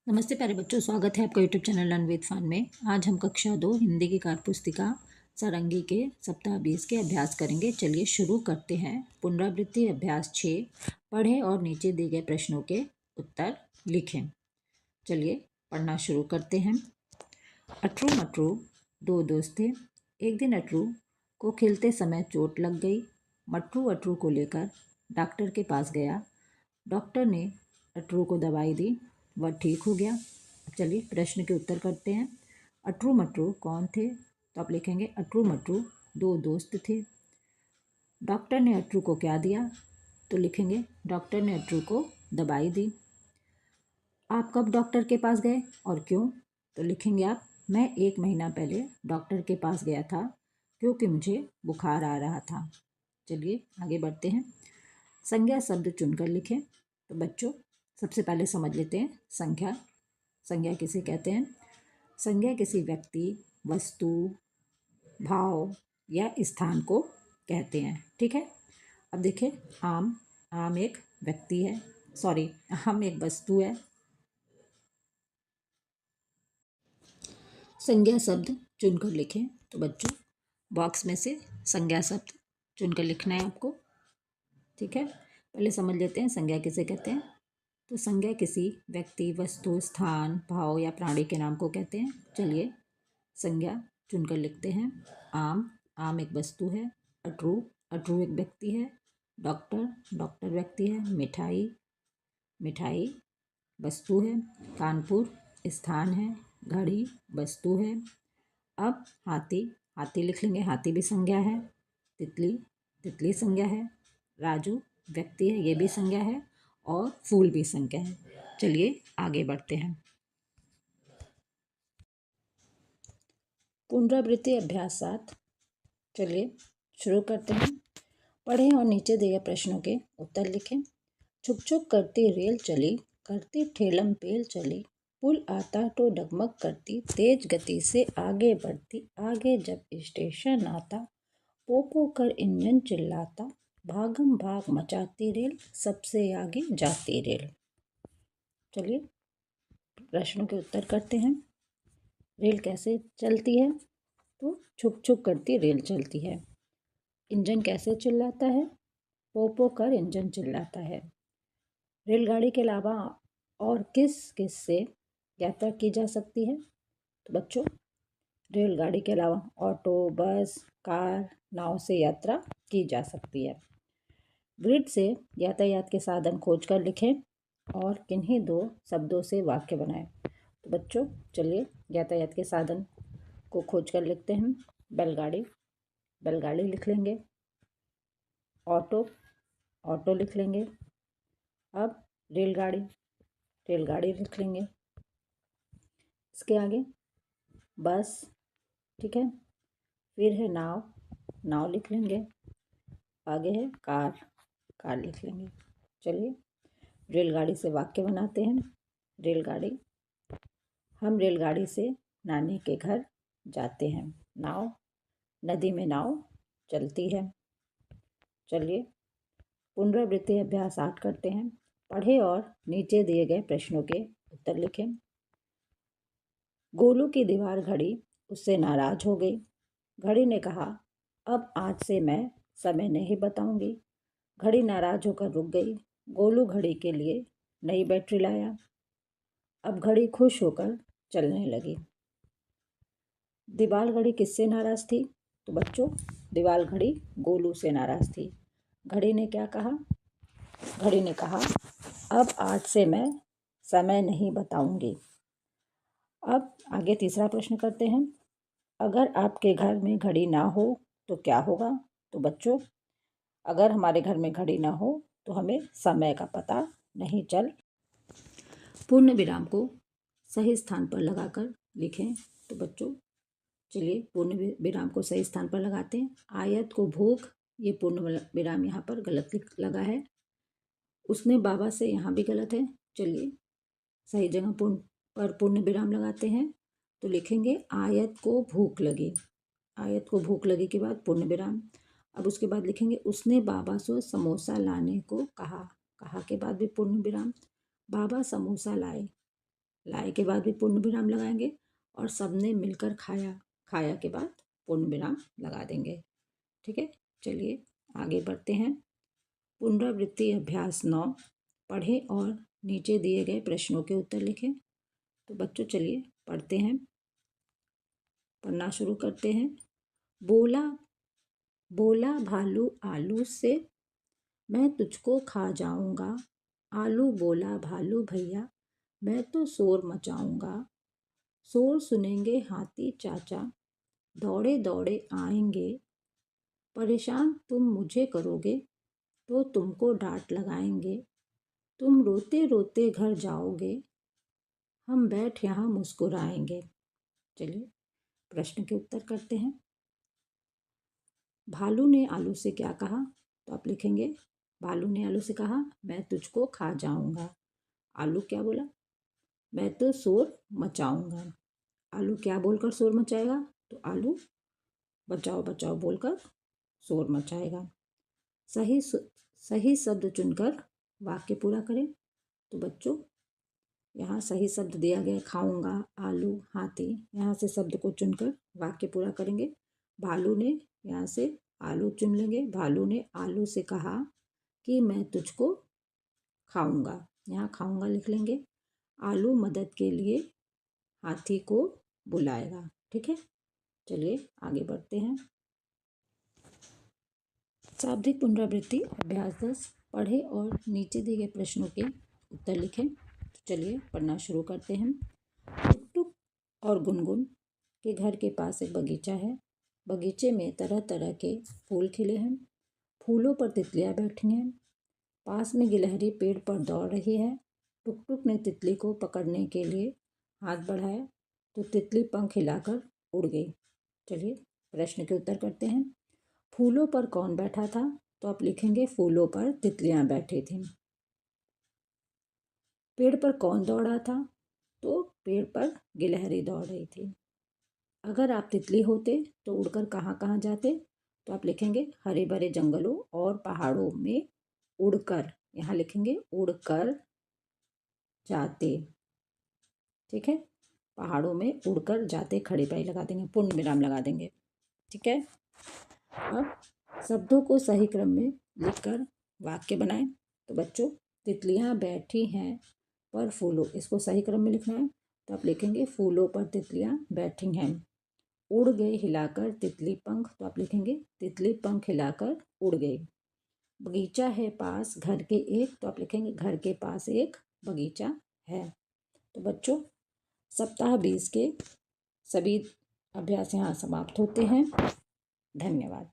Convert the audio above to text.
नमस्ते प्यारे बच्चों, स्वागत है आपका YouTube channel learn with fun में। आज हम कक्षा 2 हिंदी की कार्यपुस्तिका सारंगी के सप्ताह 20 के अभ्यास करेंगे। चलिए शुरू करते हैं। पुनरावृत्ति अभ्यास 6, पढ़ें और नीचे दिए गए प्रश्नों के उत्तर लिखें। चलिए पढ़ना शुरू करते हैं। अटरू मटरू दो दोस्त थे। एक दिन अटरू को खेलते समय चोट लग गई। मटरू अटरू को लेकर डॉक्टर के पास गया। डॉक्टर ने अटरू को दवाई दी, वह ठीक हो गया। चलिए प्रश्न के उत्तर करते हैं। अटरू मटरू कौन थे? तो आप लिखेंगे अटरू मटरू दो दोस्त थे। डॉक्टर ने अटरू को क्या दिया? तो लिखेंगे डॉक्टर ने अटरू को दवाई दी। आप कब डॉक्टर के पास गए और क्यों? तो लिखेंगे आप, मैं 1 महीना पहले डॉक्टर के पास गया था क्योंकि मुझे बुखार आ रहा था। चलिए आगे बढ़ते हैं। संज्ञा शब्द चुनकर लिखें। तो बच्चों सबसे पहले समझ लेते हैं संज्ञा। संज्ञा किसे कहते हैं? संज्ञा किसी व्यक्ति, वस्तु, भाव या स्थान को कहते हैं। ठीक है। अब देखिए आम। आम एक व्यक्ति है, सॉरी आम एक वस्तु है। संज्ञा शब्द चुनकर लिखें। तो बच्चों बॉक्स में से संज्ञा शब्द चुनकर लिखना है आपको। ठीक है। पहले समझ लेते हैं संज्ञा किसे कहते हैं। तो संज्ञा किसी व्यक्ति, वस्तु, स्थान, भाव या प्राणी के नाम को कहते हैं। चलिए संज्ञा चुनकर लिखते हैं। आम। आम एक वस्तु है। अटरू। अटरू एक व्यक्ति है। डॉक्टर। डॉक्टर व्यक्ति है। मिठाई। मिठाई वस्तु है। कानपुर स्थान है। घड़ी वस्तु है। अब हाथी। हाथी लिख लेंगे, हाथी भी संज्ञा है। तितली। तितली संज्ञा है। राजू व्यक्ति है, ये भी संज्ञा है। और फूल भी संज्ञा है। चलिए आगे बढ़ते हैं। पुनरावृत्ति अभ्यास 7। चलिए शुरू करते हैं। पढ़ें और नीचे दिए प्रश्नों के उत्तर लिखें। छुक छुक करती रेल चली, करती ठेलम पेल चली, पुल आता तो डगमग करती, तेज गति से आगे बढ़ती, आगे जब स्टेशन आता, पोपो कर इंजन चिल्लाता, भागम भाग मचाती रेल, सबसे आगे जाती रेल। चलिए प्रश्नों के उत्तर करते हैं। रेल कैसे चलती है? तो छुक छुक करती रेल चलती है। इंजन कैसे चिल्लाता है? पोपो कर इंजन चिल्लाता है। रेलगाड़ी के अलावा और किस किस से यात्रा की जा सकती है? तो बच्चों रेलगाड़ी के अलावा ऑटो, बस, कार, नाव से यात्रा की जा सकती है। ग्रिड से यातायात के साधन खोजकर लिखें और किन्हीं 2 शब्दों से वाक्य बनाएं। तो बच्चों चलिए यातायात के साधन को खोजकर लिखते हैं। बैलगाड़ी। बैलगाड़ी लिख लेंगे। ऑटो। ऑटो लिख लेंगे। अब रेलगाड़ी। रेलगाड़ी लिख लेंगे। इसके आगे बस। ठीक है। फिर है नाव। नाव लिख लेंगे। आगे है कार। कार लिख लेंगे। चलिए रेलगाड़ी से वाक्य बनाते हैं। रेलगाड़ी। हम रेलगाड़ी से नानी के घर जाते हैं। नाव। नदी में नाव चलती है। चलिए पुनरावृत्ति अभ्यास 8 करते हैं। पढ़े और नीचे दिए गए प्रश्नों के उत्तर लिखें। गोलू की दीवार घड़ी उससे नाराज हो गई। घड़ी ने कहा, अब आज से मैं समय नहीं बताऊंगी। घड़ी नाराज होकर रुक गई। गोलू घड़ी के लिए नई बैटरी लाया। अब घड़ी खुश होकर चलने लगी। दीवार घड़ी किससे नाराज थी? तो बच्चों दीवार घड़ी गोलू से नाराज थी। घड़ी ने क्या कहा? घड़ी ने कहा, अब आज से मैं समय नहीं बताऊंगी। अब आगे तीसरा प्रश्न करते हैं। अगर आपके घर में घड़ी ना हो तो क्या होगा? तो बच्चों अगर हमारे घर में घड़ी ना हो तो हमें समय का पता नहीं चल। पूर्ण विराम को सही स्थान पर लगाकर लिखें। तो बच्चों चलिए पूर्ण विराम को सही स्थान पर लगाते हैं। आयत को भूख, ये पूर्ण विराम यहाँ पर गलत लगा है। उसने बाबा से, यहाँ भी गलत है। चलिए सही जगह पूर्ण विराम लगाते हैं। तो लिखेंगे आयत को भूख लगी। आयत को भूख लगी के बाद पूर्ण विराम। अब उसके बाद लिखेंगे उसने बाबा से समोसा लाने को कहा। कहा के बाद भी पूर्ण विराम। बाबा समोसा लाए। लाए के बाद भी पूर्ण विराम लगाएंगे और सबने मिलकर खाया, खाया के बाद पूर्ण विराम लगा देंगे। ठीक है, चलिए आगे बढ़ते हैं। पुनरावृत्ति अभ्यास 9, पढ़ें और नीचे दिए गए प्रश्नों के उत्तर लिखें। तो बच्चों चलिए पढ़ते हैं, पढ़ना शुरू करते हैं। बोला बोला भालू आलू से, मैं तुझको खा जाऊंगा। आलू बोला भालू भैया, मैं तो शोर मचाऊंगा। शोर सुनेंगे हाथी चाचा, दौड़े दौड़े आएंगे। परेशान तुम मुझे करोगे तो तुमको डांट लगाएंगे। तुम रोते रोते घर जाओगे, हम बैठ यहाँ मुस्कुराएंगे। चलिए प्रश्न के उत्तर करते हैं। भालू ने आलू से क्या कहा? तो आप लिखेंगे, भालू ने आलू से कहा, मैं तुझको खा जाऊंगा। आलू क्या बोला? मैं तो शोर मचाऊंगा। आलू क्या बोलकर शोर मचाएगा? तो आलू बचाओ बचाओ बोलकर शोर मचाएगा। सही शब्द चुनकर वाक्य पूरा करें। तो बच्चों यहाँ सही शब्द दिया गया, खाऊंगा, आलू, हाथी। यहाँ से शब्द को चुनकर वाक्य पूरा करेंगे। भालू ने, यहाँ से आलू चुन लेंगे। भालू ने आलू से कहा कि मैं तुझको खाऊंगा, यहाँ खाऊंगा लिख लेंगे। आलू मदद के लिए हाथी को बुलाएगा। ठीक है, चलिए आगे बढ़ते हैं। शाब्दिक पुनरावृत्ति अभ्यास 10, पढ़े और नीचे दिए गए प्रश्नों के उत्तर लिखें। तो चलिए पढ़ना शुरू करते हैं। टुक टुक और गुनगुन के घर के पास एक बगीचा है। बगीचे में तरह तरह के फूल खिले हैं। फूलों पर तितलियां बैठी हैं। पास में गिलहरी पेड़ पर दौड़ रही है। टुक टुक ने तितली को पकड़ने के लिए हाथ बढ़ाया तो तितली पंख हिलाकर उड़ गई। चलिए प्रश्न के उत्तर करते हैं। फूलों पर कौन बैठा था? तो आप लिखेंगे, फूलों पर तितलियां बैठी थीं। पेड़ पर कौन दौड़ा था? तो पेड़ पर गिलहरी दौड़ रही थी। अगर आप तितली होते तो उड़कर कहाँ कहाँ जाते? तो आप लिखेंगे, हरे भरे जंगलों और पहाड़ों में उड़कर, यहाँ लिखेंगे उड़कर जाते। ठीक है, पहाड़ों में उड़कर जाते, खड़े पैर लगा देंगे, पूर्ण विराम लगा देंगे। ठीक है, अब शब्दों को सही क्रम में लिखकर वाक्य बनाएं। तो बच्चों, तितलियां बैठी हैं पर फूलों, इसको सही क्रम में लिखना है। तो आप लिखेंगे, फूलों पर तितलियां बैठी हैं। उड़ गए हिलाकर तितली पंख, तो आप लिखेंगे, तितली पंख हिलाकर उड़ गई। बगीचा है पास घर के एक, तो आप लिखेंगे, घर के पास एक बगीचा है। तो बच्चों, सप्ताह 20 के सभी अभ्यास यहाँ समाप्त होते हैं। धन्यवाद।